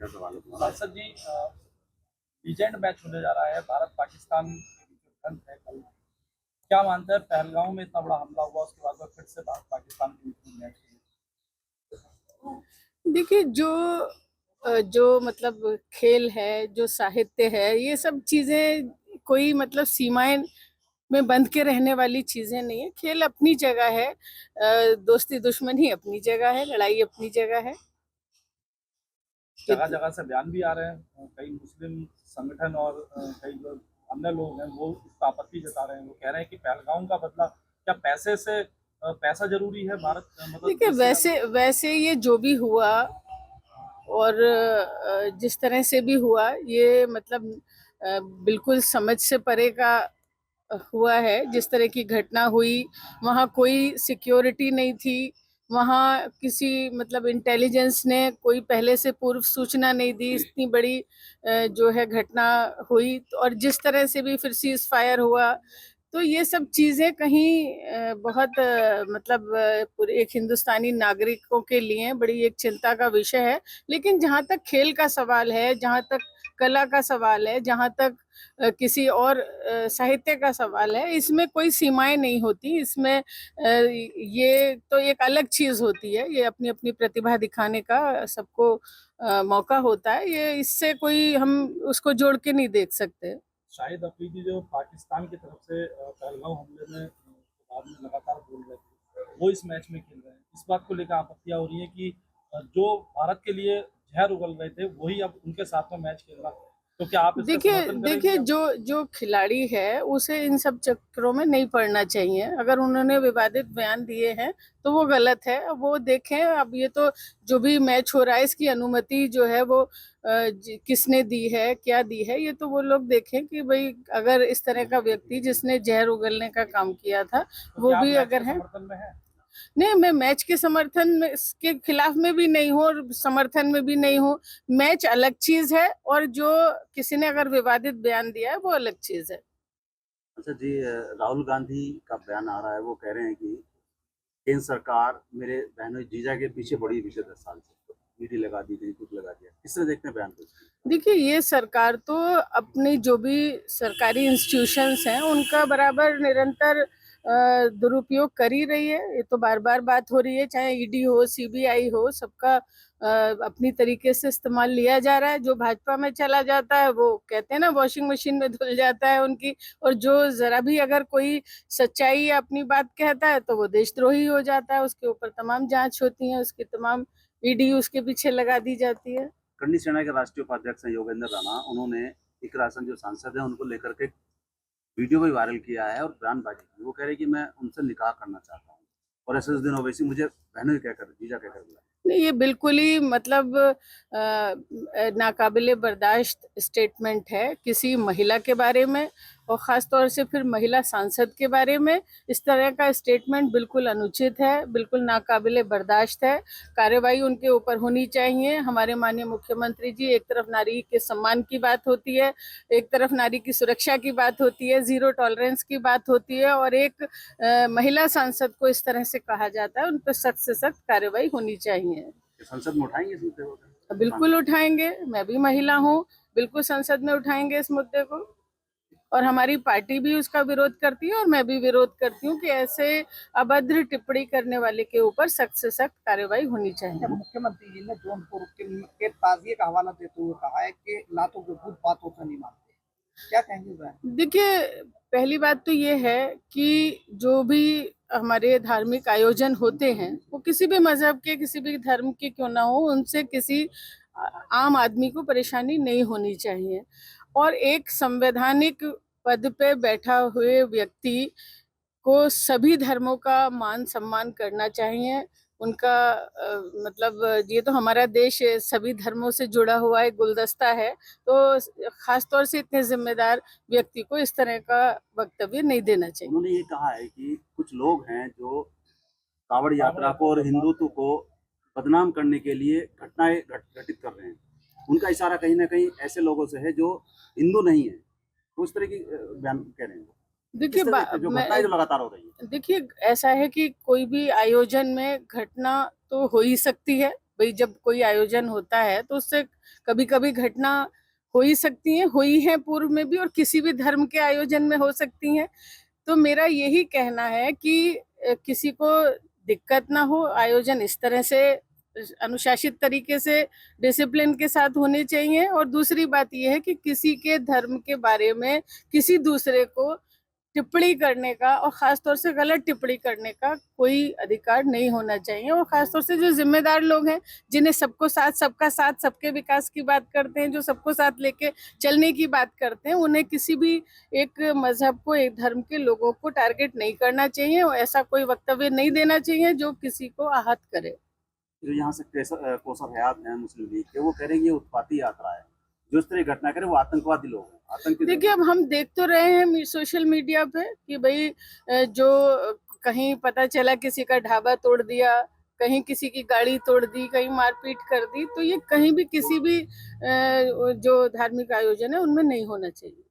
क्या सवाल है तुम्हारा? सांसद जी, लीजेंड मैच होने जा रहा है, भारत पाकिस्तान के बीच में फ्रंट है कल। क्या मानते हैं, पहलगांव में इतना बड़ा हमला हुआ, उसके बाद में फिर से भारत पाकिस्तान के बीच में मैच देखिए जो मतलब खेल है, जो साहित्य है, ये सब चीजें कोई मतलब सीमाएं में बंध के रहने वाली चीजें नहीं है। खेल अपनी जगह है, दोस्ती दुश्मनी अपनी जगह है, लड़ाई अपनी जगह है। जगह जगह से बयान भी आ रहे हैं, कई मुस्लिम संगठन और कई जो अन्य लोग हैं वो इस पर आपत्ति जता रहे हैं। वो कह रहे हैं कि पहलगाम का बदला क्या पैसे से पैसा जरूरी है भारत मतलब देखिए, वैसे ये जो भी हुआ और जिस तरह से भी हुआ, ये मतलब बिल्कुल समझ से परे का हुआ है। जिस तरह की घटना हुई, वहाँ कोई सिक्योरिटी नहीं थी, वहाँ किसी मतलब इंटेलिजेंस ने कोई पहले से पूर्व सूचना नहीं दी। इतनी बड़ी जो है घटना हुई, और जिस तरह से भी फिर सीज फायर हुआ, तो ये सब चीजें कहीं बहुत मतलब पूरे एक हिंदुस्तानी नागरिकों के लिए बड़ी एक चिंता का विषय है। लेकिन जहाँ तक खेल का सवाल है, जहाँ तक कला का सवाल है, जहाँ तक किसी और साहित्य का सवाल है, इसमें कोई सीमाएं नहीं होती। इसमें ये तो एक अलग चीज होती है, ये अपनी अपनी प्रतिभा दिखाने का सबको मौका होता है। ये इससे कोई हम उसको जोड़ के नहीं देख सकते। शाहिद अफरीदी जो पाकिस्तान की तरफ से पहलगाम हमले में बाद में लगातार बोल रहे थे, वो इस मैच में खेल रहे हैं। इस बात को लेकर आपत्तियां हो रही है कि जो भारत के लिए जहर उगल रहे थे वही अब उनके साथ में मैच खेल रहा है। तो क्या आप इसका समर्थन करेंगे? देखिए, जो खिलाड़ी है उसे इन सब चक्करों में नहीं पड़ना चाहिए। अगर उन्होंने विवादित बयान दिए हैं तो वो गलत है, वो देखें। अब ये तो जो भी मैच हो रहा है, इसकी अनुमति जो है वो किसने दी है, क्या दी है, ये तो वो लोग देखें कि भाई अगर इस तरह का व्यक्ति जिसने जहर उगलने का काम किया था तो वो क्या आप भी मैच अगर के है। समर्थन में है? नहीं, मैं मैच के समर्थन में के खिलाफ में भी नहीं हूँ और समर्थन में भी नहीं हूँ। मैच अलग चीज है, और जो किसी ने अगर विवादित बयान दिया है वो अलग चीज है। अच्छा जी, राहुल गांधी का बयान आ रहा है, वो कह रहे हैं कि केंद्र सरकार मेरे बहनों जीजा के पीछे पड़ी पिछले 10 साल से, तो ईडी लगा दी गई, कुछ लगा दिया। किस तरह देखते हैं बयान को? देखिए, ये सरकार तो अपनी जो भी सरकारी इंस्टीट्यूशंस हैं उनका बराबर निरंतर दुरुपयोग कर ही रही है। ये तो बार बार बात हो रही है, चाहे ईडी हो, सीबीआई हो, सबका अपनी तरीके से इस्तेमाल लिया जा रहा है। जो भाजपा में चला जाता है वो कहते हैं ना, वॉशिंग मशीन में धुल जाता है उनकी। और जो जरा भी अगर कोई सच्चाई या अपनी बात कहता है तो वो देशद्रोही हो जाता है। उसके ऊपर तमाम जांच होती है, उसकी तमाम ईडी उसके पीछे लगा दी जाती है। करनी सेना के राष्ट्रीय उपाध्यक्ष हैं योगेंद्र राणा, उन्होंने इकरासन जो सांसद है उनको लेकर के वीडियो भी वायरल किया है और बयानबाजी की। वो कह रहे हैं कि मैं उनसे निकाह करना चाहता हूँ, और ऐसे दिन हो वैसे मुझे बहनों कहकर जीजा कहकर बुलाया। नहीं, ये बिल्कुल ही मतलब नाकाबिले बर्दाश्त स्टेटमेंट है किसी महिला के बारे में, और ख़ास तौर से फिर महिला सांसद के बारे में। इस तरह का स्टेटमेंट बिल्कुल अनुचित है, बिल्कुल नाकाबिले बर्दाश्त है। कार्रवाई उनके ऊपर होनी चाहिए। हमारे माननीय मुख्यमंत्री जी, एक तरफ नारी के सम्मान की बात होती है, एक तरफ नारी की सुरक्षा की बात होती है, जीरो टॉलरेंस की बात होती है, और एक महिला सांसद को इस तरह से कहा जाता है, उन पर सख्त से सख्त कार्रवाई होनी चाहिए। संसद में उठाएंगे इस मुद्दे को? बिल्कुल उठाएंगे, मैं भी महिला हूँ, बिल्कुल संसद में उठाएंगे इस मुद्दे को। और हमारी पार्टी भी उसका विरोध करती है, और मैं भी विरोध करती हूँ कि ऐसे अभद्र टिप्पणी करने वाले के ऊपर सख्त से सख्त कार्रवाई होनी चाहिए। मुख्यमंत्री जी ने जौनपुर के ताजिए का हवाला देते हुए कहा है कि लातों के भूत बातों से नहीं मानते। क्या कहेंगे? देखिए, पहली बात तो ये है कि जो भी हमारे धार्मिक आयोजन होते हैं वो किसी भी मजहब के, किसी भी धर्म के क्यों ना हो, उनसे किसी आम आदमी को परेशानी नहीं होनी चाहिए। और एक संवैधानिक पद पे बैठा हुए व्यक्ति को सभी धर्मों का मान सम्मान करना चाहिए। उनका मतलब ये तो हमारा देश सभी धर्मों से जुड़ा हुआ एक गुलदस्ता है, तो खास तौर से इतने जिम्मेदार व्यक्ति को इस तरह का वक्तव्य नहीं देना चाहिए। उन्होंने ये कहा है कि कुछ लोग हैं जो कांवड़ यात्रा को और हिंदुत्व को बदनाम करने के लिए घटनाएं घटित कर रहे हैं। उनका इशारा कहीं ना कहीं ऐसे लोगों से है जो हिंदू नहीं है, तो उस तरह की बयान कह रहे हैं। देखिए, जो घटनाएं जो लगातार हो रही है। देखिए, ऐसा है कि कोई भी आयोजन में घटना तो हो ही सकती है, भाई जब कोई आयोजन होता है तो उससे कभी कभी घटना हो ही सकती है, हुई है पूर्व में भी और किसी भी धर्म के आयोजन में हो सकती हैं। तो मेरा यही कहना है कि किसी को दिक्कत ना हो, आयोजन इस तरह से अनुशासित तरीके से डिसिप्लिन के साथ होने चाहिए। और दूसरी बात यह है कि किसी के धर्म के बारे में किसी दूसरे को टिप्पणी करने का और खासतौर से गलत टिप्पणी करने का कोई अधिकार नहीं होना चाहिए। और खासतौर से जो जिम्मेदार लोग हैं, जिन्हें सबको साथ, सबका साथ, सबके विकास की बात करते हैं, जो सबको साथ लेके चलने की बात करते हैं, उन्हें किसी भी एक मजहब को, एक धर्म के लोगों को टारगेट नहीं करना चाहिए और ऐसा कोई वक्तव्य नहीं देना चाहिए जो किसी को आहत करे। जो यहाँ से कौसर हयात हैं मुस्लिम लीग के, वो कह रहे हैं ये उत्पाती यात्रा है, जो इस तरह घटना करे वो आतंकवादी लोग हैं, आतंकी। देखिए, अब हम देख तो रहे हैं सोशल मीडिया पे कि भाई जो कहीं पता चला किसी का ढाबा तोड़ दिया, कहीं किसी की गाड़ी तोड़ दी, कहीं मारपीट कर दी, तो ये कहीं भी किसी भी जो धार्मिक आयोजन है उनमें नहीं होना चाहिए।